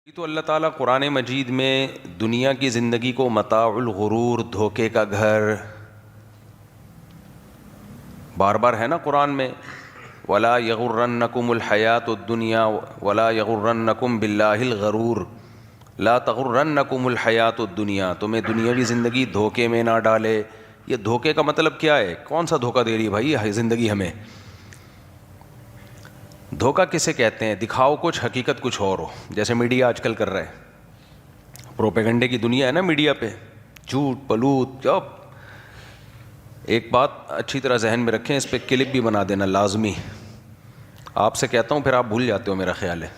تو اللہ تعالیٰ قرآن مجید میں دنیا کی زندگی کو متاع الغرور، دھوکے کا گھر، بار بار ہے نا قرآن میں، ولا یغرنکم الحیات الدنیا ولا یغرنکم باللہ الغرور، لا تغرنکم الحیات الدنیا، تمہیں دنیاوی زندگی دھوکے میں نہ ڈالے۔ یہ دھوکے کا مطلب کیا ہے؟ کون سا دھوکہ دے رہی ہے بھائی یہ زندگی ہمیں؟ دھوکہ کسے کہتے ہیں؟ دکھاؤ کچھ، حقیقت کچھ اور ہو، جیسے میڈیا آج کل کر رہا ہے۔ پروپیگنڈے کی دنیا ہے نا میڈیا پہ، جھوٹ پلوت جب۔ ایک بات اچھی طرح ذہن میں رکھیں، اس پہ کلپ بھی بنا دینا لازمی۔ آپ سے کہتا ہوں پھر آپ بھول جاتے ہو، میرا خیال ہے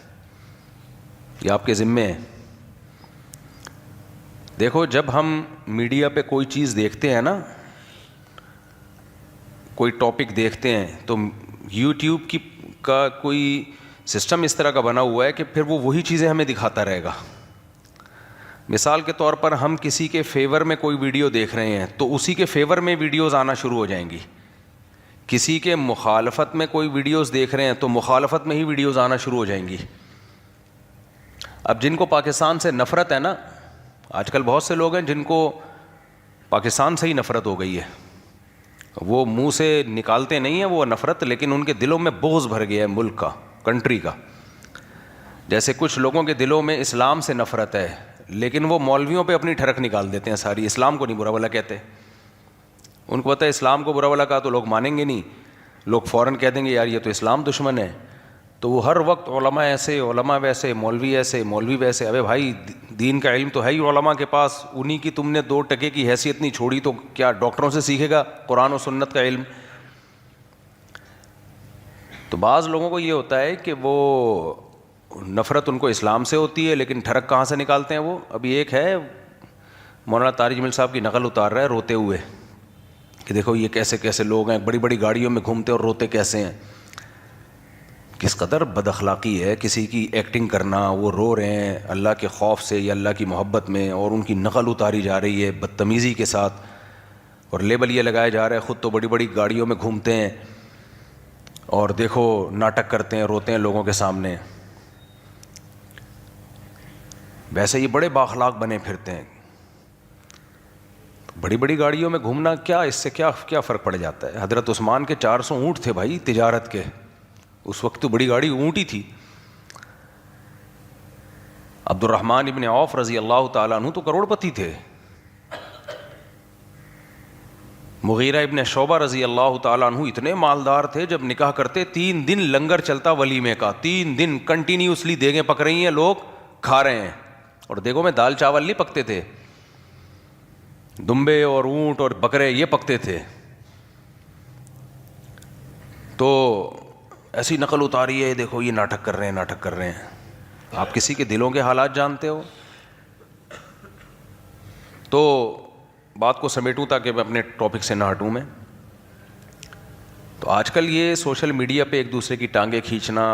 یہ آپ کے ذمے ہے۔ دیکھو جب ہم میڈیا پہ کوئی چیز دیکھتے ہیں نا، کوئی ٹاپک دیکھتے ہیں، تو یوٹیوب کا کوئی سسٹم اس طرح کا بنا ہوا ہے کہ پھر وہ وہی چیزیں ہمیں دکھاتا رہے گا۔ مثال کے طور پر ہم کسی کے فیور میں کوئی ویڈیو دیکھ رہے ہیں تو اسی کے فیور میں ویڈیوز آنا شروع ہو جائیں گی۔ کسی کے مخالفت میں کوئی ویڈیوز دیکھ رہے ہیں تو مخالفت میں ہی ویڈیوز آنا شروع ہو جائیں گی۔ اب جن کو پاکستان سے نفرت ہے نا، آج کل بہت سے لوگ ہیں جن کو پاکستان سے ہی نفرت ہو گئی ہے، وہ منہ سے نکالتے نہیں ہیں وہ نفرت، لیکن ان کے دلوں میں بغض بھر گیا ہے ملک کا، کنٹری کا۔ جیسے کچھ لوگوں کے دلوں میں اسلام سے نفرت ہے، لیکن وہ مولویوں پہ اپنی ٹھڑک نکال دیتے ہیں ساری، اسلام کو نہیں برا بھلا کہتے۔ ان کو پتہ ہے اسلام کو برا بھلا کہا تو لوگ مانیں گے نہیں، لوگ فوراً کہہ دیں گے یار یہ تو اسلام دشمن ہے۔ تو وہ ہر وقت علماء ایسے، علماء ویسے، مولوی ایسے، مولوی ویسے۔ ابے بھائی دین کا علم تو ہے ہی علماء کے پاس، انہی کی تم نے 2 ٹکے کی حیثیت نہیں چھوڑی تو کیا ڈاکٹروں سے سیکھے گا قرآن و سنت کا علم؟ تو بعض لوگوں کو یہ ہوتا ہے کہ وہ نفرت ان کو اسلام سے ہوتی ہے، لیکن ٹھڑک کہاں سے نکالتے ہیں وہ؟ ابھی ایک ہے مولانا طارق جمیل صاحب کی نقل اتار رہا ہے روتے ہوئے کہ دیکھو یہ کیسے کیسے لوگ ہیں، بڑی بڑی گاڑیوں میں گھومتے اور روتے کیسے ہیں۔ کس قدر بد اخلاقی ہے کسی کی ایکٹنگ کرنا، وہ رو رہے ہیں اللہ کے خوف سے یا اللہ کی محبت میں، اور ان کی نقل اتاری جا رہی ہے بدتمیزی کے ساتھ، اور لیبل یہ لگایا جا رہا ہے خود تو بڑی بڑی گاڑیوں میں گھومتے ہیں اور دیکھو ناٹک کرتے ہیں، روتے ہیں لوگوں کے سامنے۔ ویسے یہ بڑے بااخلاق بنے پھرتے ہیں۔ بڑی بڑی گاڑیوں میں گھومنا کیا، اس سے کیا فرق پڑ جاتا ہے؟ حضرت عثمان کے 400 اونٹ تھے بھائی تجارت کے، اس وقت تو بڑی گاڑی اونٹ ہی تھی۔ عبد الرحمن ابن عوف رضی اللہ تعالیٰ عنہ تو کروڑ پتی تھے۔ مغیرہ ابن شعبہ رضی اللہ تعالیٰ عنہ اتنے مالدار تھے، جب نکاح کرتے 3 دن لنگر چلتا ولیمے کا، 3 دن کنٹینیوسلی دیگیں پک رہی ہیں، لوگ کھا رہے ہیں، اور دیگوں میں دال چاول نہیں پکتے تھے، دمبے اور اونٹ اور بکرے یہ پکتے تھے۔ تو ایسی نقل اتاری ہے، دیکھو یہ ناٹک کر رہے ہیں، ناٹک کر رہے ہیں۔ آپ کسی کے دلوں کے حالات جانتے ہو؟ تو بات کو سمیٹوں تاکہ میں اپنے ٹاپک سے نہ ہٹوں میں۔ تو آج کل یہ سوشل میڈیا پہ ایک دوسرے کی ٹانگیں کھینچنا،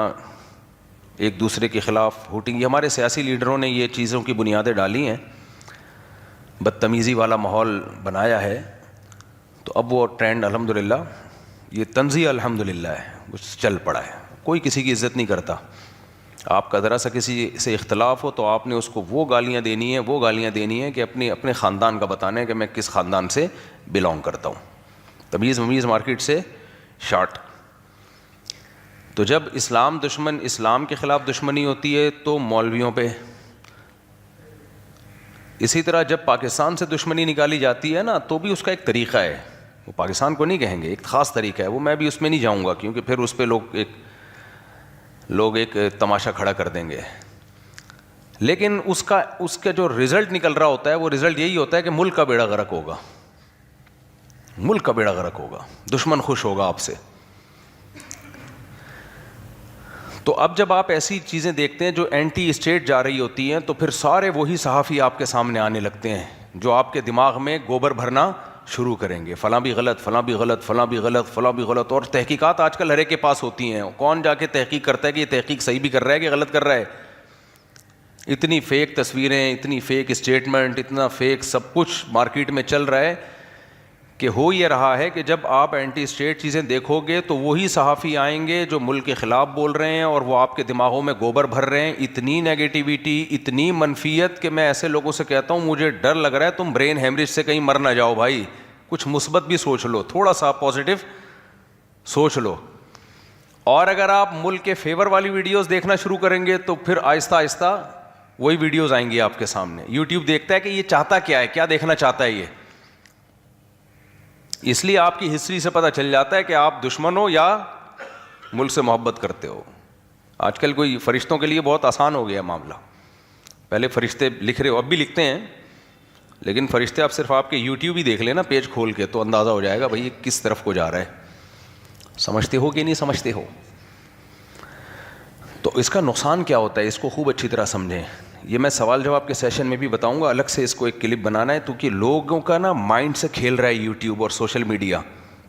ایک دوسرے کے خلاف ہوٹنگ، یہ ہمارے سیاسی لیڈروں نے یہ چیزوں کی بنیادیں ڈالی ہیں، بدتمیزی والا ماحول بنایا ہے۔ تو اب وہ ٹرینڈ الحمدللہ، یہ طنزیہ الحمدللہ ہے، وہ چل پڑا ہے، کوئی کسی کی عزت نہیں کرتا۔ آپ کا ذرا سا کسی سے اختلاف ہو تو آپ نے اس کو وہ گالیاں دینی ہیں کہ اپنے خاندان کا بتانا ہے کہ میں کس خاندان سے بلونگ کرتا ہوں۔ تمیز ممیز مارکیٹ سے شارٹ۔ تو جب اسلام کے خلاف دشمنی ہوتی ہے تو مولویوں پہ، اسی طرح جب پاکستان سے دشمنی نکالی جاتی ہے نا تو بھی اس کا ایک طریقہ ہے، وہ پاکستان کو نہیں کہیں گے، ایک خاص طریقہ ہے، وہ میں بھی اس میں نہیں جاؤں گا کیونکہ پھر اس پہ لوگ ایک تماشا کھڑا کر دیں گے۔ لیکن اس کا جو رزلٹ نکل رہا ہوتا ہے وہ رزلٹ یہی ہوتا ہے کہ ملک کا بیڑا غرق ہوگا، ملک کا بیڑا غرق ہوگا، دشمن خوش ہوگا آپ سے۔ تو اب جب آپ ایسی چیزیں دیکھتے ہیں جو اینٹی اسٹیٹ جا رہی ہوتی ہیں تو پھر سارے وہی صحافی آپ کے سامنے آنے لگتے ہیں جو آپ کے دماغ میں گوبر بھرنا شروع کریں گے، فلاں بھی غلط، فلاں بھی غلط، فلاں بھی غلط، فلاں بھی غلط۔ اور تحقیقات آج کل ہر ایک کے پاس ہوتی ہیں، کون جا کے تحقیق کرتا ہے کہ یہ تحقیق صحیح بھی کر رہا ہے کہ غلط کر رہا ہے؟ اتنی فیک تصویریں، اتنی فیک اسٹیٹمنٹ، اتنا فیک سب کچھ مارکیٹ میں چل رہا ہے کہ ہو یہ رہا ہے کہ جب آپ اینٹی اسٹیٹ چیزیں دیکھو گے تو وہی صحافی آئیں گے جو ملک کے خلاف بول رہے ہیں اور وہ آپ کے دماغوں میں گوبر بھر رہے ہیں. اتنی نیگیٹیوٹی, اتنی منفیت کہ میں ایسے لوگوں سے کہتا ہوں مجھے ڈر لگ رہا ہے تم برین ہیمریج سے کہیں مر نہ جاؤ بھائی. کچھ مثبت بھی سوچ لو, تھوڑا سا پازیٹیو سوچ لو. اور اگر آپ ملک کے فیور والی ویڈیوز دیکھنا شروع کریں گے تو پھر آہستہ آہستہ وہی ویڈیوز آئیں گی آپ کے سامنے. یوٹیوب دیکھتا ہے کہ یہ چاہتا کیا ہے, کیا دیکھنا چاہتا ہے یہ. اس لیے آپ کی ہسٹری سے پتہ چل جاتا ہے کہ آپ دشمن ہو یا ملک سے محبت کرتے ہو. آج کل کوئی فرشتوں کے لیے بہت آسان ہو گیا معاملہ. پہلے فرشتے لکھ رہے ہو, اب بھی لکھتے ہیں, لیکن فرشتے آپ صرف آپ کے یوٹیوب ہی دیکھ لیں نا پیج کھول کے تو اندازہ ہو جائے گا بھائی یہ کس طرف کو جا رہا ہے. سمجھتے ہو کہ نہیں سمجھتے ہو؟ تو اس کا نقصان کیا ہوتا ہے اس کو خوب اچھی طرح سمجھیں. یہ میں سوال جواب کے سیشن میں بھی بتاؤں گا, الگ سے اس کو ایک کلپ بنانا ہے کیونکہ لوگوں کا نا مائنڈ سے کھیل رہا ہے یوٹیوب اور سوشل میڈیا,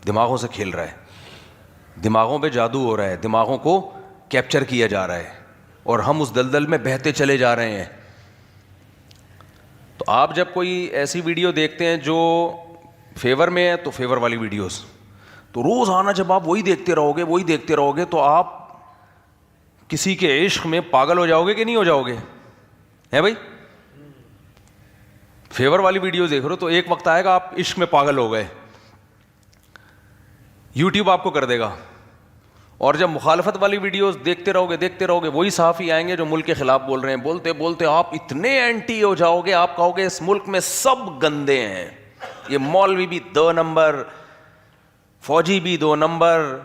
دماغوں سے کھیل رہا ہے, دماغوں پہ جادو ہو رہا ہے, دماغوں کو کیپچر کیا جا رہا ہے اور ہم اس دلدل میں بہتے چلے جا رہے ہیں. تو آپ جب کوئی ایسی ویڈیو دیکھتے ہیں جو فیور میں ہے تو فیور والی ویڈیوز, تو روز آنا جب آپ وہی دیکھتے رہو گے تو آپ کسی کے عشق میں پاگل ہو جاؤ گے کہ نہیں ہو جاؤ گے؟ ہے بھائی, فیور والی ویڈیوز دیکھ رہے ہو تو ایک وقت آئے گا آپ عشق میں پاگل ہو گئے, یوٹیوب آپ کو کر دے گا. اور جب مخالفت والی ویڈیوز دیکھتے رہو گے وہی صحافی آئیں گے جو ملک کے خلاف بول رہے ہیں, بولتے بولتے آپ اتنے اینٹی ہو جاؤ گے, آپ کہو گے اس ملک میں سب گندے ہیں, یہ مولوی بھی 2 نمبر, فوجی بھی 2 نمبر,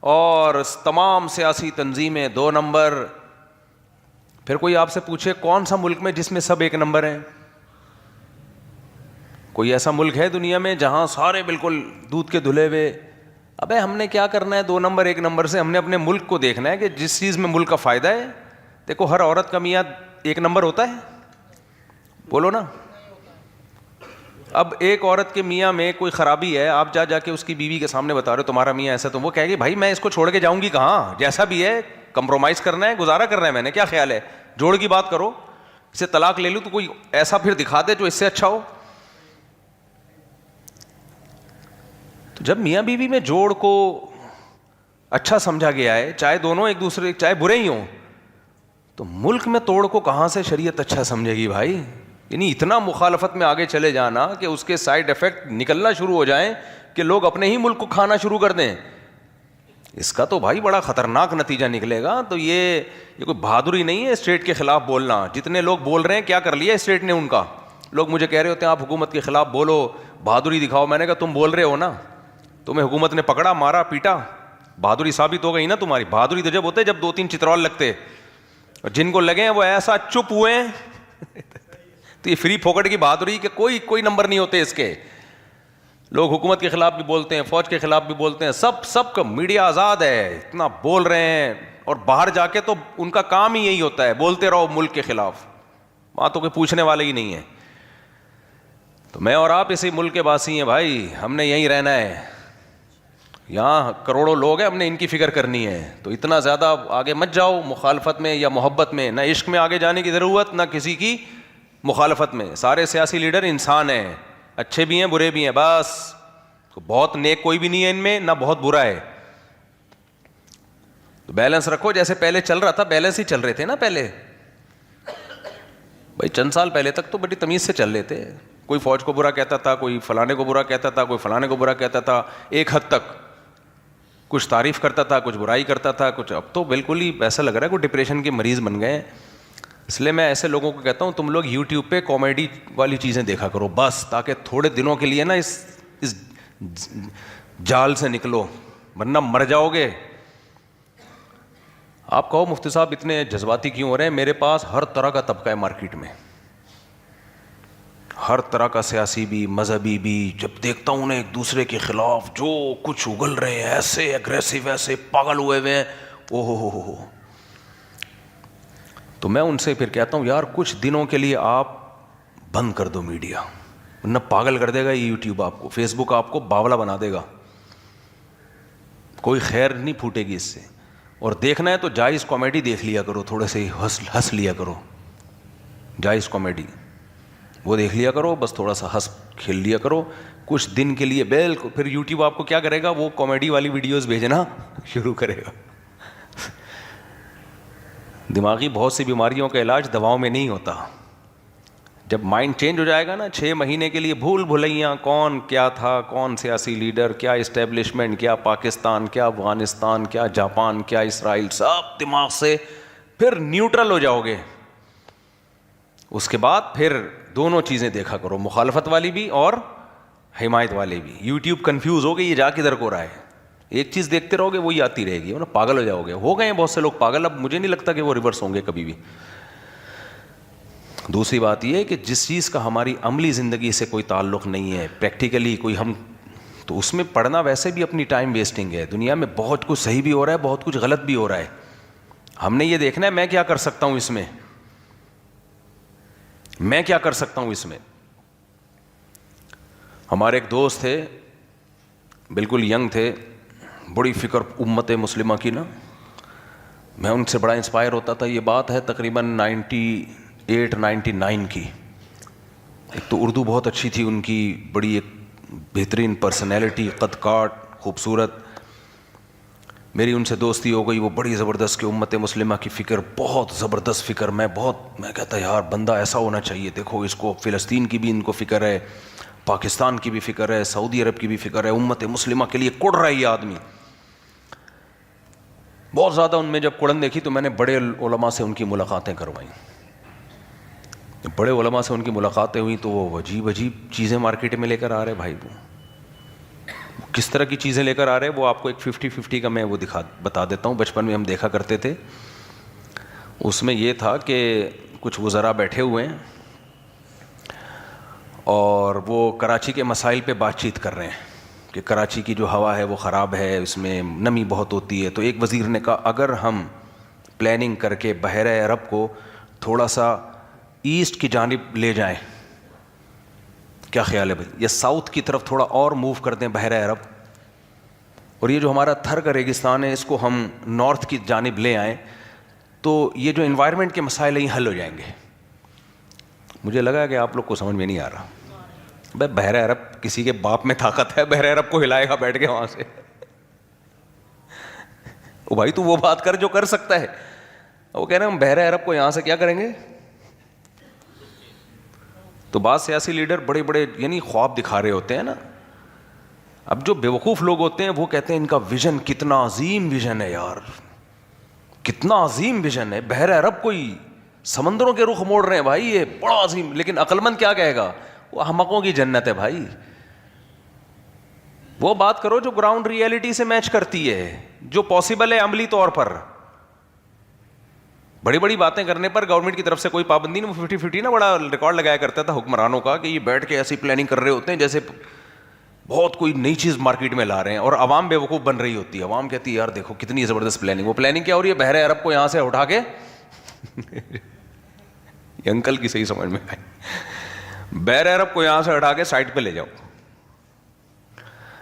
اور تمام سیاسی تنظیمیں 2 نمبر. پھر کوئی آپ سے پوچھے کون سا ملک میں جس میں سب 1 نمبر ہیں؟ کوئی ایسا ملک ہے دنیا میں جہاں سارے بالکل دودھ کے دھلے ہوئے؟ ابے ہم نے کیا کرنا ہے 2 نمبر 1 نمبر سے, ہم نے اپنے ملک کو دیکھنا ہے کہ جس چیز میں ملک کا فائدہ ہے. دیکھو ہر عورت کا میاں 1 نمبر ہوتا ہے, بولو نا. اب ایک عورت کے میاں میں کوئی خرابی ہے, آپ جا کے اس کی بیوی کے سامنے بتا رہے ہو تمہارا میاں ایسا, تو وہ کہے گی بھائی میں اس کو چھوڑ کے جاؤں گی کہاں, جیسا بھی ہے کمپرومائز کرنا ہے, گزارا کرنا ہے, میں نے کیا خیال ہے, جوڑ کی بات کرو, اسے طلاق لے لوں تو کوئی ایسا پھر دکھا دے جو اس سے اچھا ہو. تو جب میاں بیوی میں جوڑ کو اچھا سمجھا گیا ہے, چاہے دونوں ایک دوسرے چاہے برے ہی ہوں, تو ملک میں توڑ کو کہاں سے شریعت اچھا سمجھے گی بھائی. یعنی اتنا مخالفت میں آگے چلے جانا کہ اس کے سائیڈ ایفیکٹ نکلنا شروع ہو جائیں کہ لوگ اپنے ہی ملک کو کھانا شروع کر دیں, اس کا تو بھائی بڑا خطرناک نتیجہ نکلے گا. تو یہ کوئی بہادری نہیں ہے اسٹیٹ کے خلاف بولنا. جتنے لوگ بول رہے ہیں کیا کر لیا اسٹیٹ نے ان کا. لوگ مجھے کہہ رہے ہوتے ہیں آپ حکومت کے خلاف بولو, بہادری دکھاؤ. میں نے کہا تم بول رہے ہو نا, تمہیں حکومت نے پکڑا, مارا, پیٹا, بہادری ثابت ہو گئی نا تمہاری. بہادری تو جب ہوتے جب 2-3 چترول لگتے, اور جن کو لگے ہیں وہ ایسا چپ ہوئے ہیں تو یہ فری پھوکٹ کی بہادری کہ کوئی نمبر نہیں ہوتے اس کے. لوگ حکومت کے خلاف بھی بولتے ہیں, فوج کے خلاف بھی بولتے ہیں, سب کا میڈیا آزاد ہے, اتنا بول رہے ہیں. اور باہر جا کے تو ان کا کام ہی یہی ہوتا ہے, بولتے رہو ملک کے خلاف, وہاں تو کوئی پوچھنے والے ہی نہیں ہے. تو میں اور آپ اسی ملک کے باسی ہیں بھائی, ہم نے یہیں رہنا ہے. یہاں کروڑوں لوگ ہیں, ہم نے ان کی فکر کرنی ہے. تو اتنا زیادہ آگے مت جاؤ مخالفت میں یا محبت میں, نہ عشق میں آگے جانے کی ضرورت, نہ کسی کی مخالفت میں. سارے سیاسی لیڈر انسان ہیں, اچھے بھی ہیں برے بھی ہیں, بس بہت نیک کوئی بھی نہیں ہے ان میں, نہ بہت برا ہے. تو بیلنس رکھو, جیسے پہلے چل رہا تھا بیلنس ہی چل رہے تھے نا پہلے بھائی. چند سال پہلے تک تو بڑی تمیز سے چل رہے تھے. کوئی فوج کو برا کہتا تھا, کوئی فلانے کو برا کہتا تھا, کوئی فلانے کو برا کہتا تھا, ایک حد تک کچھ تعریف کرتا تھا, کچھ برائی کرتا تھا, کچھ. اب تو بالکل ہی ایسا لگ رہا ہے کوئی ڈپریشن کے مریض بن گئے ہیں. اس لیے میں ایسے لوگوں کو کہتا ہوں تم لوگ یوٹیوب پہ کامیڈی والی چیزیں دیکھا کرو بس, تاکہ تھوڑے دنوں کے لیے نا اس جال سے نکلو, ورنہ مر جاؤ گے. آپ کہو مفتی صاحب اتنے جذباتی کیوں ہو رہے ہیں؟ میرے پاس ہر طرح کا طبقہ ہے مارکیٹ میں, ہر طرح کا سیاسی بھی مذہبی بھی. جب دیکھتا ہوں نا ایک دوسرے کے خلاف جو کچھ اگل رہے ہیں, ایسے اگریسو, ایسے پاگل ہوئے ہوئے ہیں, او ہو. تو میں ان سے پھر کہتا ہوں یار کچھ دنوں کے لیے آپ بند کر دو میڈیا, ورنہ پاگل کر دے گا یہ یوٹیوب آپ کو, فیس بک آپ کو باولا بنا دے گا, کوئی خیر نہیں پھوٹے گی اس سے. اور دیکھنا ہے تو جائز کامیڈی دیکھ لیا کرو, تھوڑے سے ہنس لیا کرو, جائز کامیڈی وہ دیکھ لیا کرو, بس تھوڑا سا ہنس کھیل لیا کرو. کچھ دن کے لیے بالکل، پھر یوٹیوب آپ کو کیا کرے گا، وہ کامیڈی والی ویڈیوز بھیجنا شروع کرے گا. دماغی بہت سی بیماریوں کا علاج دواؤں میں نہیں ہوتا. جب مائنڈ چینج ہو جائے گا نا، 6 مہینے کے لیے بھول بھلیاں، کون کیا تھا، کون سیاسی لیڈر، کیا اسٹیبلشمنٹ، کیا پاکستان، کیا افغانستان، کیا جاپان، کیا اسرائیل، سب دماغ سے پھر نیوٹرل ہو جاؤ گے. اس کے بعد پھر دونوں چیزیں دیکھا کرو، مخالفت والی بھی اور حمایت والے بھی. یوٹیوب کنفیوز ہو گئی یہ جا کدھر کو رہا ہے، ایک چیز دیکھتے رہو گے وہی آتی رہے گی، ورنہ پاگل ہو جاؤ گے. ہو گئے ہیں بہت سے لوگ پاگل، اب مجھے نہیں لگتا کہ وہ ریورس ہوں گے کبھی بھی. دوسری بات یہ ہے کہ جس چیز کا ہماری عملی زندگی سے کوئی تعلق نہیں ہے، پریکٹیکلی کوئی ہم، تو اس میں پڑھنا ویسے بھی اپنی ٹائم ویسٹنگ ہے. دنیا میں بہت کچھ صحیح بھی ہو رہا ہے، بہت کچھ غلط بھی ہو رہا ہے. ہم نے یہ دیکھنا ہے میں کیا کر سکتا ہوں اس میں، میں کیا کر سکتا ہوں اس میں. ہمارے ایک دوست تھے، بالکل ینگ تھے، بڑی فکر امت مسلمہ کی نا. میں ان سے بڑا انسپائر ہوتا تھا. یہ بات ہے تقریباً 98-99 کی. ایک تو اردو بہت اچھی تھی ان کی، بڑی ایک بہترین پرسنالٹی، قد کاٹ، خوبصورت. میری ان سے دوستی ہو گئی، وہ بڑی زبردست کہ امت مسلمہ کی فکر، بہت زبردست فکر. میں کہتا یار بندہ ایسا ہونا چاہیے. دیکھو اس کو فلسطین کی بھی ان کو فکر ہے، پاکستان کی بھی فکر ہے، سعودی عرب کی بھی فکر ہے، امت مسلمہ کے لیے کڑ رہا ہے یہ آدمی. بہت زیادہ ان میں جب کڑن دیکھی تو میں نے بڑے علماء سے ان کی ملاقاتیں کروائیں. بڑے علماء سے ان کی ملاقاتیں ہوئیں تو وہ عجیب عجیب چیزیں مارکیٹ میں لے کر آ رہے. بھائی وہ کس طرح کی چیزیں لے کر آ رہے ہیں وہ آپ کو ایک 50-50 کا میں وہ بتا دیتا ہوں. بچپن میں ہم دیکھا کرتے تھے، اس میں یہ تھا کہ کچھ وزراء بیٹھے ہوئے ہیں اور وہ کراچی کے مسائل پہ بات چیت کر رہے ہیں کہ کراچی کی جو ہوا ہے وہ خراب ہے، اس میں نمی بہت ہوتی ہے. تو ایک وزیر نے کہا اگر ہم پلاننگ کر کے بحیرہ عرب کو تھوڑا سا ایسٹ کی جانب لے جائیں، کیا خیال ہے بھائی، یا ساؤتھ کی طرف تھوڑا اور موو کر دیں بحیرہ عرب، اور یہ جو ہمارا تھر کا ریگستان ہے اس کو ہم نارتھ کی جانب لے آئیں تو یہ جو انوائرمنٹ کے مسائل ہیں یہ حل ہو جائیں گے. مجھے لگا کہ آپ لوگ کو سمجھ میں نہیں آ رہا. بھائی بحیرہ عرب کسی کے باپ میں طاقت ہے بحیرہ عرب کو ہلائے گا بیٹھ کے وہاں سے؟ او بھائی تو وہ بات کر جو کر سکتا ہے. وہ کہہ رہے ہیں ہم بحیرہ عرب کو یہاں سے کیا کریں گے. تو بعض سیاسی لیڈر بڑے بڑے یعنی خواب دکھا رہے ہوتے ہیں نا. اب جو بیوقوف لوگ ہوتے ہیں وہ کہتے ہیں ان کا ویژن کتنا عظیم ویژن ہے یار، کتنا عظیم ویژن ہے، بحیرہ عرب کو ہی سمندروں کے رخ موڑ رہے ہیں بھائی، یہ بڑا عظیم. لیکن عقل مند کیا کہے گا، وہ احمقوں کی جنت ہے بھائی. وہ بات کرو جو گراؤنڈ ریئلٹی سے میچ کرتی ہے، جو پاسبل ہے عملی طور پر. بڑی بڑی باتیں کرنے پر گورنمنٹ کی طرف سے کوئی پابندی نہیں. وہ 50-50 نا بڑا ریکارڈ لگایا کرتا تھا حکمرانوں کا کہ یہ بیٹھ کے ایسی پلاننگ کر رہے ہوتے ہیں جیسے بہت کوئی نئی چیز مارکیٹ میں لا رہے ہیں، اور عوام بیوقوف بن رہی ہوتی ہے. عوام کہتی ہے یار دیکھو کتنی زبردست پلاننگ. وہ پلاننگ کیا ہو رہی ہے، بحیرہ عرب کو یہاں سے اٹھا کے یہ انکل کی صحیح سمجھ میں آئی، بحیرہ عرب کو یہاں سے اٹھا کے سائڈ پہ لے جاؤ.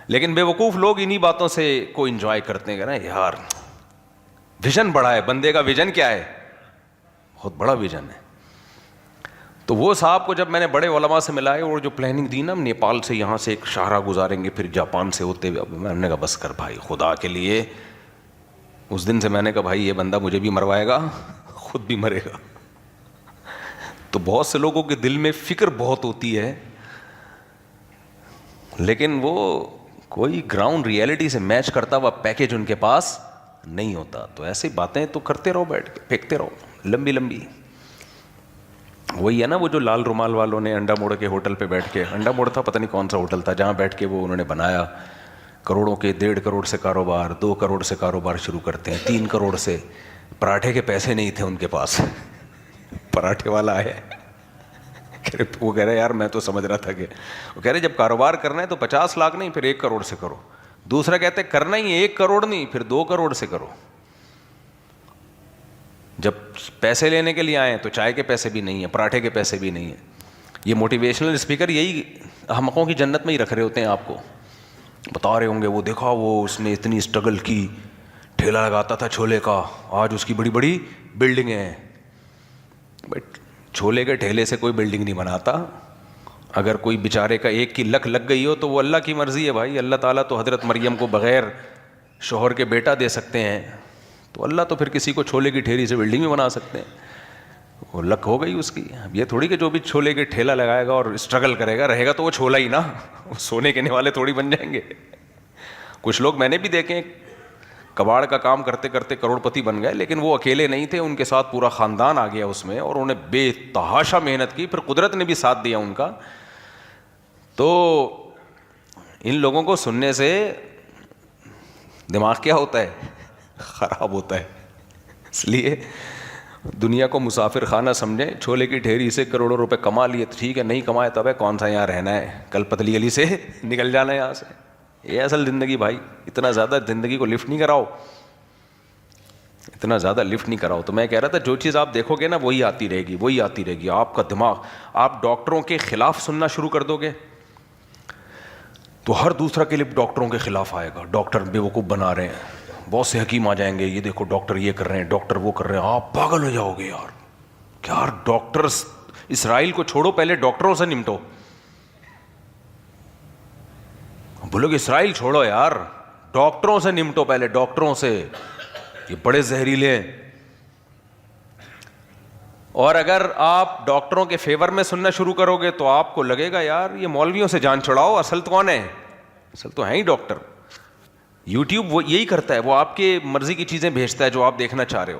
لیکن بیوقوف لوگ انہی باتوں سے کو انجوائے کرتے ہیں کہ نا یار ویژن بڑا ہے. بندے کا ویژن کیا ہے، بہت بڑا ویژن ہے. تو وہ صاحب کو جب میں نے بڑے علماء سے ملائے اور جو پلاننگ دی نا، نیپال سے یہاں سے ایک شاہراہ گزاریں گے پھر جاپان سے ہوتے ہوئے، میں نے کہا بس کر بھائی خدا کے لیے. اس دن سے میں نے کہا بھائی یہ بندہ مجھے بھی مروائے گا خود بھی مرے گا. تو بہت سے لوگوں کے دل میں فکر بہت ہوتی ہے لیکن وہ کوئی گراؤنڈ ریئلٹی سے میچ کرتا ہوا پیکیج ان کے پاس نہیں ہوتا. تو ایسی باتیں تو کرتے رہو، بیٹھ کے پھینکتے رہو لمبی لمبی. وہی ہے نا وہ جو لال رومال والوں نے انڈا موڑ کے ہوٹل پہ بیٹھ کے، انڈا موڑ تھا پتہ نہیں کون سا ہوٹل تھا، جہاں بیٹھ کے وہ انہوں نے بنایا کروڑوں کے، 1.5 کروڑ سے کاروبار، 2 کروڑ سے کاروبار شروع کرتے ہیں، 3 کروڑ سے. پراٹھے کے پیسے نہیں تھے ان کے پاس. پراٹھے والا آیا وہ کہہ رہے یار میں تو سمجھ رہا تھا کہ، وہ کہہ رہے جب کاروبار کرنا ہے تو 50 لاکھ نہیں پھر 1 کروڑ سے کرو. دوسرا کہتے کرنا ہی 1 کروڑ نہیں پھر 2 کروڑ سے کرو. جب پیسے لینے کے لیے آئے تو چائے کے پیسے بھی نہیں ہیں، پراٹھے کے پیسے بھی نہیں ہیں. یہ موٹیویشنل اسپیکر یہی احمقوں کی جنت میں ہی رکھ رہے ہوتے ہیں. آپ کو بتا رہے ہوں گے وہ دیکھا وہ اس نے اتنی اسٹرگل کی، ٹھیلا لگاتا تھا چھولے کا، آج اس کی بڑی بڑی بلڈنگیں ہیں. بٹ چھولے کے ٹھیلے سے کوئی بلڈنگ نہیں بناتا، اگر کوئی بیچارے کا ایک کی لک لگ گئی ہو تو وہ اللہ کی مرضی ہے بھائی. اللہ تعالیٰ تو حضرت مریم کو بغیر شوہر کے بیٹا دے سکتے ہیں, تو اللہ تو پھر کسی کو چھولے کی ٹھیری سے بلڈنگ بھی بنا سکتے ہیں. وہ لک ہو گئی اس کی. اب یہ تھوڑی کہ جو بھی چھولے کے ٹھیلا لگائے گا اور اسٹرگل کرے گا رہے گا تو وہ چھولا ہی نا, وہ سونے کے والے تھوڑی بن جائیں گے. کچھ لوگ میں نے بھی دیکھے کباڑ کا کام کرتے کرتے کروڑ پتی بن گئے, لیکن وہ اکیلے نہیں تھے, ان کے ساتھ پورا خاندان آ گیا اس میں, اور انہوں نے بے تحاشا محنت کی, پھر قدرت نے بھی ساتھ دیا ان کا. تو ان لوگوں کو سننے سے دماغ کیا ہوتا ہے, خراب ہوتا ہے. اس لیے دنیا کو مسافر خانہ سمجھیں. چھولے کی ڈھیری سے کروڑوں روپے کما لیے ٹھیک ہے, نہیں کمائے تب ہے کون سا یہاں رہنا ہے, کل پتلی گلی سے نکل جانا ہے یہاں سے. یہ اصل زندگی بھائی. اتنا زیادہ زندگی کو لفٹ نہیں کراؤ, اتنا زیادہ لفٹ نہیں کراؤ. تو میں کہہ رہا تھا جو چیز آپ دیکھو گے نا وہی آتی رہے گی, وہی آتی رہے گی. آپ کا دماغ, آپ ڈاکٹروں کے خلاف سننا شروع کر دو گے تو ہر دوسرا کلپ ڈاکٹروں کے خلاف آئے گا. ڈاکٹر بیوقوف بنا رہے ہیں, بہت سے حکیم آ جائیں گے, یہ دیکھو ڈاکٹر یہ کر رہے ہیں, ڈاکٹر وہ کر رہے ہیں. آپ پاگل ہو جاؤ گے یار. کیا یار ڈاکٹرز, اسرائیل کو چھوڑو, پہلے ڈاکٹروں سے نمٹو. بولو کہ اسرائیل چھوڑو یار, ڈاکٹروں سے نمٹو پہلے, ڈاکٹروں سے. یہ بڑے زہریلے ہیں. اور اگر آپ ڈاکٹروں کے فیور میں سننا شروع کرو گے تو آپ کو لگے گا یار یہ مولویوں سے جان چھڑاؤ, اصل تو کون ہے, اصل تو ہیں ہی ڈاکٹر. یوٹیوب وہ یہی کرتا ہے, وہ آپ کے مرضی کی چیزیں بھیجتا ہے جو آپ دیکھنا چاہ رہے ہو.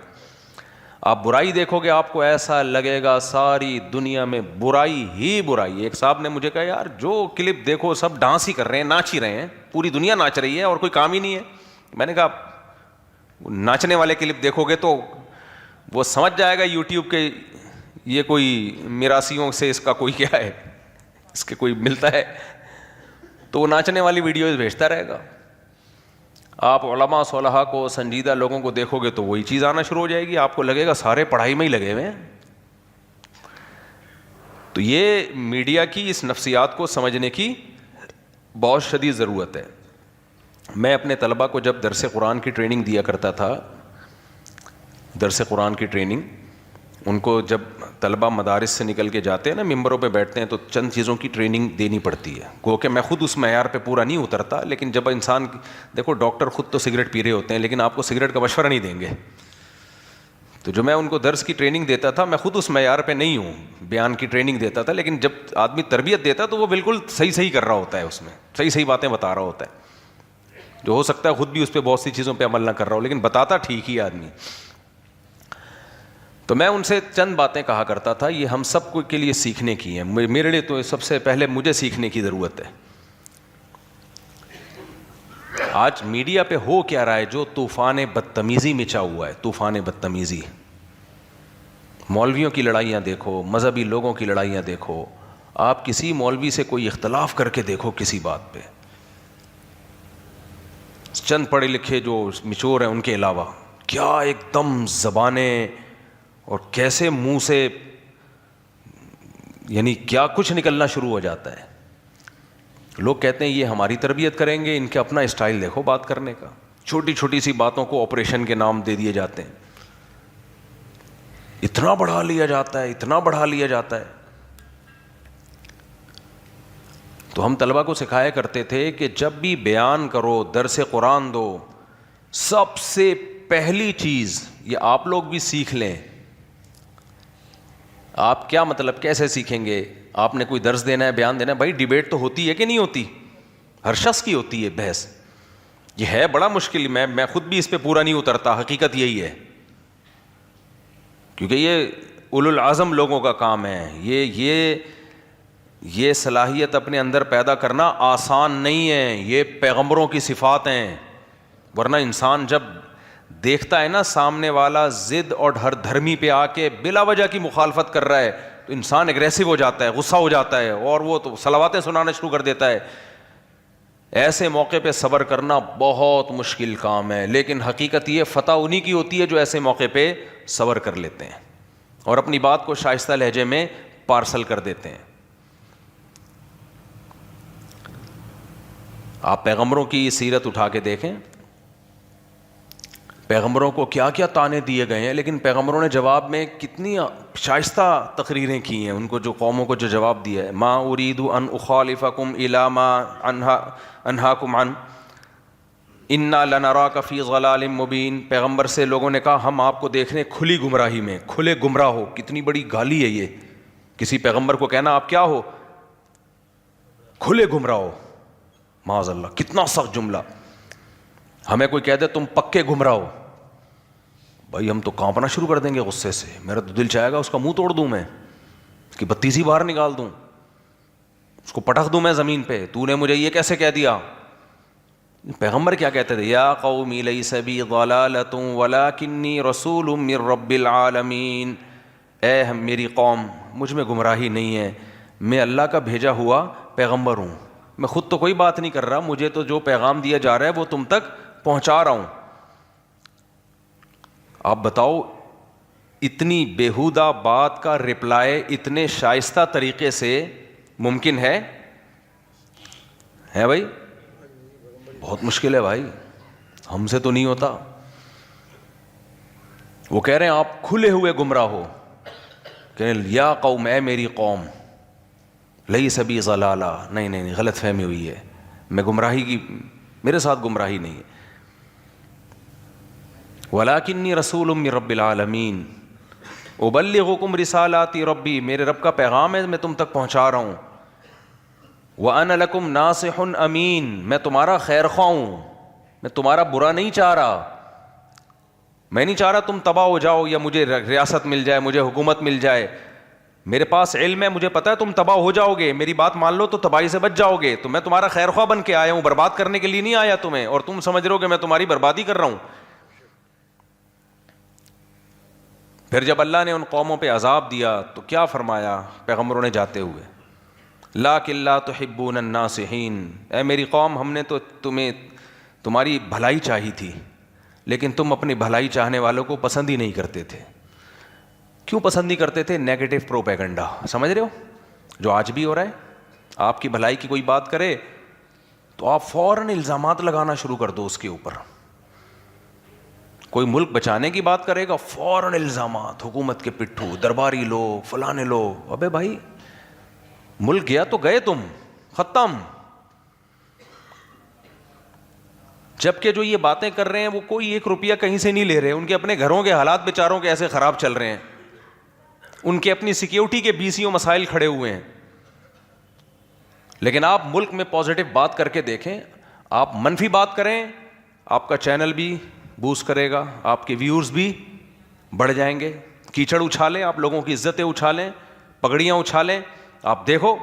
آپ برائی دیکھو گے آپ کو ایسا لگے گا ساری دنیا میں برائی ہی برائی. ایک صاحب نے مجھے کہا یار جو کلپ دیکھو سب ڈانس ہی کر رہے ہیں, ناچ ہی رہے ہیں, پوری دنیا ناچ رہی ہے اور کوئی کام ہی نہیں ہے. میں نے کہا ناچنے والے کلپ دیکھو گے تو وہ سمجھ جائے گا یوٹیوب کے یہ کوئی میراثیوں سے اس کا کوئی کیا ہے, اس کے کوئی ملتا ہے, تو وہ ناچنے والی ویڈیوز بھیجتا رہے گا. آپ علماء صلحاء کو, سنجیدہ لوگوں کو دیکھو گے تو وہی چیز آنا شروع ہو جائے گی. آپ کو لگے گا سارے پڑھائی میں ہی لگے ہوئے ہیں. تو یہ میڈیا کی اس نفسیات کو سمجھنے کی بہت شدید ضرورت ہے. میں اپنے طلباء کو جب درس قرآن کی ٹریننگ دیا کرتا تھا, درس قرآن کی ٹریننگ, ان کو جب طلباء مدارس سے نکل کے جاتے ہیں نا, ممبروں پہ بیٹھتے ہیں تو چند چیزوں کی ٹریننگ دینی پڑتی ہے. گو کہ میں خود اس معیار پہ پورا نہیں اترتا, لیکن جب انسان, دیکھو ڈاکٹر خود تو سگریٹ پی رہے ہوتے ہیں لیکن آپ کو سگریٹ کا مشورہ نہیں دیں گے. تو جو میں ان کو درس کی ٹریننگ دیتا تھا, میں خود اس معیار پہ نہیں ہوں, بیان کی ٹریننگ دیتا تھا, لیکن جب آدمی تربیت دیتا تو وہ بالکل صحیح کر رہا ہوتا ہے, اس میں صحیح باتیں بتا رہا ہوتا ہے. جو ہو سکتا ہے خود بھی اس پہ بہت سی چیزوں پہ عمل نہ کر رہا ہو, لیکن بتاتا ٹھیک ہی آدمی. تو میں ان سے چند باتیں کہا کرتا تھا, یہ ہم سب کو کے لیے سیکھنے کی ہیں. میرے لیے تو سب سے پہلے مجھے سیکھنے کی ضرورت ہے. آج میڈیا پہ ہو کیا رہا ہے, جو طوفان بدتمیزی مچا ہوا ہے, طوفان بدتمیزی. مولویوں کی لڑائیاں دیکھو, مذہبی لوگوں کی لڑائیاں دیکھو, آپ کسی مولوی سے کوئی اختلاف کر کے دیکھو کسی بات پہ, چند پڑھے لکھے جو مچور ہیں ان کے علاوہ, کیا ایک دم زبانیں اور کیسے منہ سے یعنی کیا کچھ نکلنا شروع ہو جاتا ہے. لوگ کہتے ہیں یہ ہماری تربیت کریں گے, ان کے اپنا اسٹائل دیکھو بات کرنے کا. چھوٹی چھوٹی سی باتوں کو آپریشن کے نام دے دیے جاتے ہیں, اتنا بڑھا لیا جاتا ہے, اتنا بڑھا لیا جاتا ہے. تو ہم طلبہ کو سکھایا کرتے تھے کہ جب بھی بیان کرو, درس قرآن دو, سب سے پہلی چیز یہ آپ لوگ بھی سیکھ لیں. آپ کیا مطلب کیسے سیکھیں گے؟ آپ نے کوئی درس دینا ہے, بیان دینا ہے, بھائی ڈیبیٹ تو ہوتی ہے کہ نہیں ہوتی, ہر شخص کی ہوتی ہے بحث. یہ ہے بڑا مشکل, میں خود بھی اس پہ پورا نہیں اترتا, حقیقت یہی ہے, کیونکہ یہ اولو العزم لوگوں کا کام ہے. یہ صلاحیت اپنے اندر پیدا کرنا آسان نہیں ہے, یہ پیغمبروں کی صفات ہیں. ورنہ انسان جب دیکھتا ہے نا سامنے والا ضد اور ہر دھرمی پہ آ کے بلا وجہ کی مخالفت کر رہا ہے, تو انسان اگریسو ہو جاتا ہے, غصہ ہو جاتا ہے, اور وہ تو صلواتیں سنانا شروع کر دیتا ہے. ایسے موقع پہ صبر کرنا بہت مشکل کام ہے, لیکن حقیقت یہ فتح انہی کی ہوتی ہے جو ایسے موقع پہ صبر کر لیتے ہیں اور اپنی بات کو شائستہ لہجے میں پارسل کر دیتے ہیں. آپ پیغمبروں کی سیرت اٹھا کے دیکھیں, پیغمبروں کو کیا کیا طعنے دیے گئے ہیں، لیکن پیغمبروں نے جواب میں کتنی شائستہ تقریریں کی ہیں، ان کو جو قوموں کو جو جواب دیا ہے، ما اريد ان اخالفکم الی ما انہاکم عن انا لنراک فی ضلال مبین. پیغمبر سے لوگوں نے کہا ہم آپ کو دیکھ رہے ہیں کھلی گمراہی میں، کھلے گمراہ ہو. کتنی بڑی گالی ہے یہ، کسی پیغمبر کو کہنا آپ کیا ہو، کھلے گمراہ ہو. معاذ اللہ، کتنا سخت جملہ. ہمیں کوئی کہہ دے تم پکے گمراہ ہو، بھائی ہم تو کانپنا شروع کر دیں گے غصے سے. میرا تو دل چاہے گا اس کا منہ توڑ دوں میں، اس کی بتیسی باہر نکال دوں، اس کو پٹخ دوں میں زمین پہ. تو نے مجھے یہ کیسے کہہ دیا؟ پیغمبر کیا کہتے تھے؟ یا قوم لیس بی ضلالۃ ولکنی رسول من رب العالمین. اے میری قوم، مجھ میں گمراہی نہیں ہے، میں اللہ کا بھیجا ہوا پیغمبر ہوں. میں خود تو کوئی بات نہیں کر رہا، مجھے تو جو پیغام دیا جا رہا ہے وہ تم تک پہنچا رہا ہوں. آپ بتاؤ اتنی بیہودہ بات کا رپلائی اتنے شائستہ طریقے سے ممکن ہے بھائی؟ بہت مشکل ہے بھائی، ہم سے تو نہیں ہوتا. وہ کہہ رہے ہیں آپ کھلے ہوئے گمراہ ہو، کہ یا قوم، اے میری قوم، لیس بی ضلالہ، نہیں غلط فہمی ہوئی ہے، میں گمراہی کی، میرے ساتھ گمراہی نہیں ہے. ولکنی رسول من رب العالمین ابلغکم رسالات ربی، میرے رب کا پیغام ہے میں تم تک پہنچا رہا ہوں. وَأَنَا لَكُمْ نَاصِحٌ امین، میں تمہارا خیر خواہ ہوں، میں تمہارا برا نہیں چاہ رہا. میں نہیں چاہ رہا تم تباہ ہو جاؤ یا مجھے ریاست مل جائے، مجھے حکومت مل جائے. میرے پاس علم ہے، مجھے پتا ہے تم تباہ ہو جاؤ گے، میری بات مان لو تو تباہی سے بچ جاؤ گے. تو میں تمہارا خیر خواہ بن کے آیا ہوں، برباد کرنے کے لیے نہیں آیا تمہیں، اور تم سمجھ رہے ہو کہ میں تمہاری بربادی کر رہا ہوں. پھر جب اللہ نے ان قوموں پہ عذاب دیا تو کیا فرمایا پیغمبروں نے جاتے ہوئے؟ لَٰكِن لَّا تُحِبُّونَ النَّاصِحِينَ، اے میری قوم، ہم نے تو تمہیں تمہاری بھلائی چاہی تھی، لیکن تم اپنی بھلائی چاہنے والوں کو پسند ہی نہیں کرتے تھے. کیوں پسند نہیں کرتے تھے؟ Negative propaganda. سمجھ رہے ہو جو آج بھی ہو رہا ہے؟ آپ کی بھلائی کی کوئی بات کرے تو آپ فوراً الزامات لگانا شروع کر دو اس کے اوپر. کوئی ملک بچانے کی بات کرے گا، فوراً الزامات، حکومت کے پٹھو، درباری لوگ، فلانے لوگ. ابے بھائی ملک گیا تو گئے تم، ختم. جبکہ جو یہ باتیں کر رہے ہیں وہ کوئی 1 روپیہ کہیں سے نہیں لے رہے، ان کے اپنے گھروں کے حالات بیچاروں کے ایسے خراب چل رہے ہیں، ان کے اپنی سیکیورٹی کے BCO مسائل کھڑے ہوئے ہیں. لیکن آپ ملک میں پازیٹو بات کر کے دیکھیں، آپ منفی بات کریں، آپ کا چینل بھی بوسٹ کرے گا، آپ کے ویورز بھی بڑھ جائیں گے. کیچڑ اچھالیں، آپ لوگوں کی عزتیں اچھالیں، پگڑیاں اچھالیں، آپ دیکھو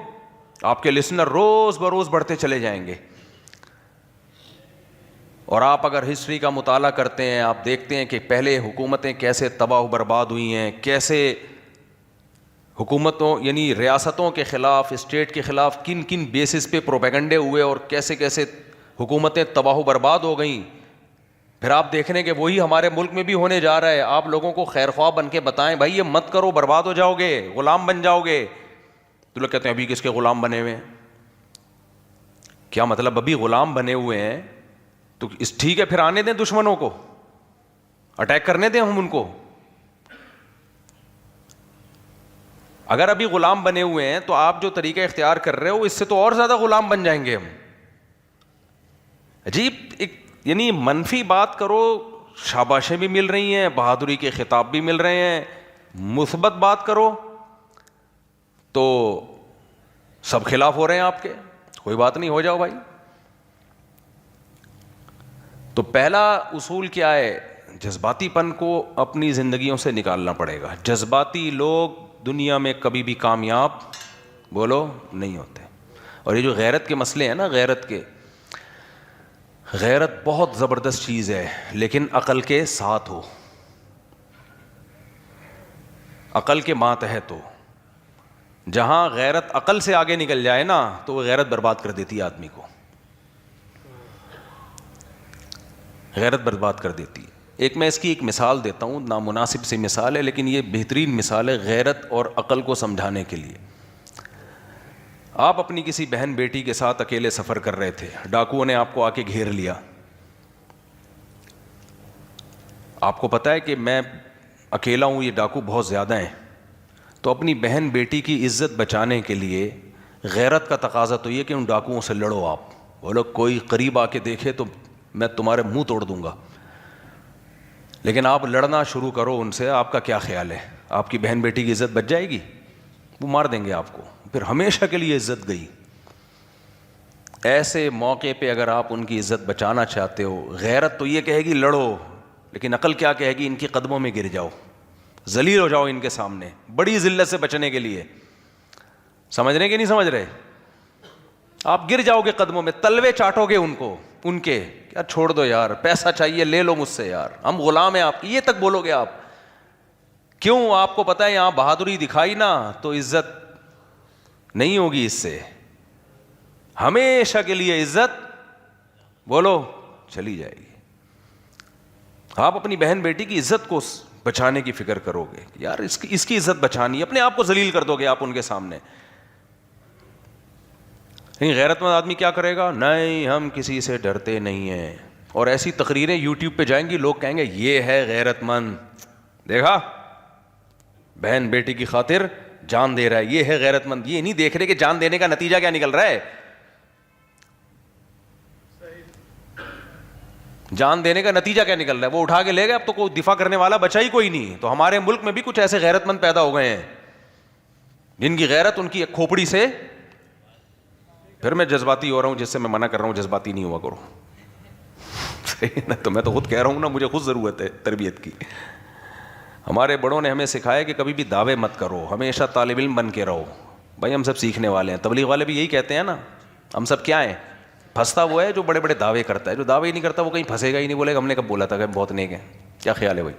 آپ کے لسنر روز بروز بڑھتے چلے جائیں گے. اور آپ اگر ہسٹری کا مطالعہ کرتے ہیں، آپ دیکھتے ہیں کہ پہلے حکومتیں کیسے تباہ و برباد ہوئی ہیں، کیسے حکومتوں یعنی ریاستوں کے خلاف، اسٹیٹ کے خلاف کن کن بیسس پہ پروپیگنڈے ہوئے اور کیسے کیسے حکومتیں تباہ و برباد ہو گئیں. پھر آپ دیکھ رہے ہیں کہ وہی ہمارے ملک میں بھی ہونے جا رہا ہے. آپ لوگوں کو خیر خواہ بن کے بتائیں بھائی یہ مت کرو، برباد ہو جاؤ گے، غلام بن جاؤ گے. تو لوگ کہتے ہیں ابھی کس کے غلام بنے ہوئے ہیں؟ کیا مطلب ابھی غلام بنے ہوئے ہیں؟ تو ٹھیک ہے، پھر آنے دیں دشمنوں کو، اٹیک کرنے دیں ہم ان کو. اگر ابھی غلام بنے ہوئے ہیں تو آپ جو طریقہ اختیار کر رہے ہو اس سے تو اور زیادہ غلام بن جائیں گے ہم. عجیب یعنی منفی بات کرو، شاباشیں بھی مل رہی ہیں، بہادری کے خطاب بھی مل رہے ہیں. مثبت بات کرو تو سب خلاف ہو رہے ہیں آپ کے. کوئی بات نہیں، ہو جاؤ بھائی. تو پہلا اصول کیا ہے؟ جذباتی پن کو اپنی زندگیوں سے نکالنا پڑے گا. جذباتی لوگ دنیا میں کبھی بھی کامیاب بولو نہیں ہوتے. اور یہ جو غیرت کے مسئلے ہیں نا، غیرت بہت زبردست چیز ہے، لیکن عقل کے ساتھ ہو، عقل کے ماتحت ہو. جہاں غیرت عقل سے آگے نکل جائے نا تو وہ غیرت برباد کر دیتی ہے آدمی کو، غیرت برباد کر دیتی ہے. میں اس کی ایک مثال دیتا ہوں، نامناسب سی مثال ہے لیکن یہ بہترین مثال ہے غیرت اور عقل کو سمجھانے کے لیے. آپ اپنی کسی بہن بیٹی کے ساتھ اکیلے سفر کر رہے تھے، ڈاکوؤں نے آپ کو آ کے گھیر لیا. آپ کو پتہ ہے کہ میں اکیلا ہوں, یہ ڈاکو بہت زیادہ ہیں, تو اپنی بہن بیٹی کی عزت بچانے کے لیے غیرت کا تقاضا تو یہ کہ ان ڈاکوؤں سے لڑو. آپ بولو کوئی قریب آ کے دیکھے تو میں تمہارے منہ توڑ دوں گا, لیکن آپ لڑنا شروع کرو ان سے. آپ کا کیا خیال ہے, آپ کی بہن بیٹی کی عزت بچ جائے گی؟ وہ مار دیں گے آپ کو, پھر ہمیشہ کے لیے عزت گئی. ایسے موقع پہ اگر آپ ان کی عزت بچانا چاہتے ہو, غیرت تو یہ کہے گی لڑو, لیکن عقل کیا کہے گی, ان کی قدموں میں گر جاؤ, ذلیل ہو جاؤ ان کے سامنے, بڑی ذلت سے بچنے کے لیے. سمجھ رہے کہ نہیں سمجھ رہے؟ آپ گر جاؤ گے قدموں میں, تلوے چاٹو گے ان کو, ان کے کیا چھوڑ دو یار, پیسہ چاہیے لے لو مجھ سے یار, ہم غلام ہیں آپ کی, یہ تک بولو گے آپ. کیوں؟ آپ کو پتہ ہے یہاں بہادری دکھائی نا تو عزت نہیں ہوگی اس سے, ہمیشہ کے لیے عزت بولو چلی جائے گی. آپ اپنی بہن بیٹی کی عزت کو بچانے کی فکر کرو گے, یار اس کی عزت بچانی, اپنے آپ کو ذلیل کر دو گے آپ ان کے سامنے. نہیں, غیرت مند آدمی کیا کرے گا, نہیں ہم کسی سے ڈرتے نہیں ہیں. اور ایسی تقریریں یوٹیوب پہ جائیں گی, لوگ کہیں گے یہ ہے غیرت مند, دیکھا بہن بیٹی کی خاطر جان دے رہا ہے, یہ ہے غیرت مند. یہ نہیں دیکھ رہے کہ جان دینے کا نتیجہ کیا نکل رہا ہے. جان دینے کا نتیجہ کیا نکل رہا ہے, وہ اٹھا کے لے گئے, اب تو کوئی دفاع کرنے والا بچا ہی کوئی نہیں. تو ہمارے ملک میں بھی کچھ ایسے غیرت مند پیدا ہو گئے ہیں جن کی غیرت ان کی ایک کھوپڑی سے. پھر میں جذباتی ہو رہا ہوں, جس سے میں منع کر رہا ہوں جذباتی نہیں ہوا کرو. تو میں تو خود کہہ رہا ہوں نا, مجھے خود ضرورت ہے تربیت کی. ہمارے بڑوں نے ہمیں سکھایا کہ کبھی بھی دعوے مت کرو, ہمیشہ طالب علم بن کے رہو. بھائی ہم سب سیکھنے والے ہیں, تبلیغ والے بھی یہی کہتے ہیں نا, ہم سب کیا ہیں, پھنستا وہ ہے جو بڑے بڑے دعوے کرتا ہے, جو دعوے ہی نہیں کرتا وہ کہیں پھنسے گا ہی نہیں, بولے گا ہم نے کب بولا تھا کہ بہت نیک ہیں. کیا خیال ہے بھائی؟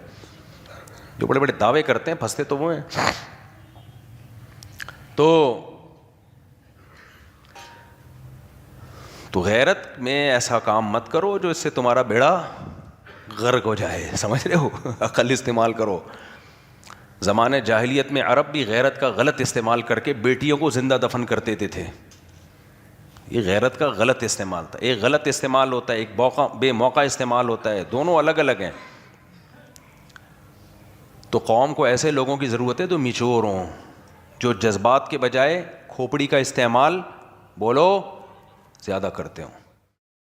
جو بڑے بڑے دعوے کرتے ہیں پھنستے تو وہ ہیں. تو غیرت میں ایسا کام مت کرو جو اس سے تمہارا بیڑا غرق ہو جائے, سمجھ رہے ہو. عقل استعمال کرو. زمانے جاہلیت میں عرب بھی غیرت کا غلط استعمال کر کے بیٹیوں کو زندہ دفن کرتے تھے. یہ غیرت کا غلط استعمال تھا. ایک غلط استعمال ہوتا ہے, ایک بے موقع استعمال ہوتا ہے, دونوں الگ الگ ہیں. تو قوم کو ایسے لوگوں کی ضرورت ہے جو میچور ہوں, جو جذبات کے بجائے کھوپڑی کا استعمال بولو زیادہ کرتے ہوں.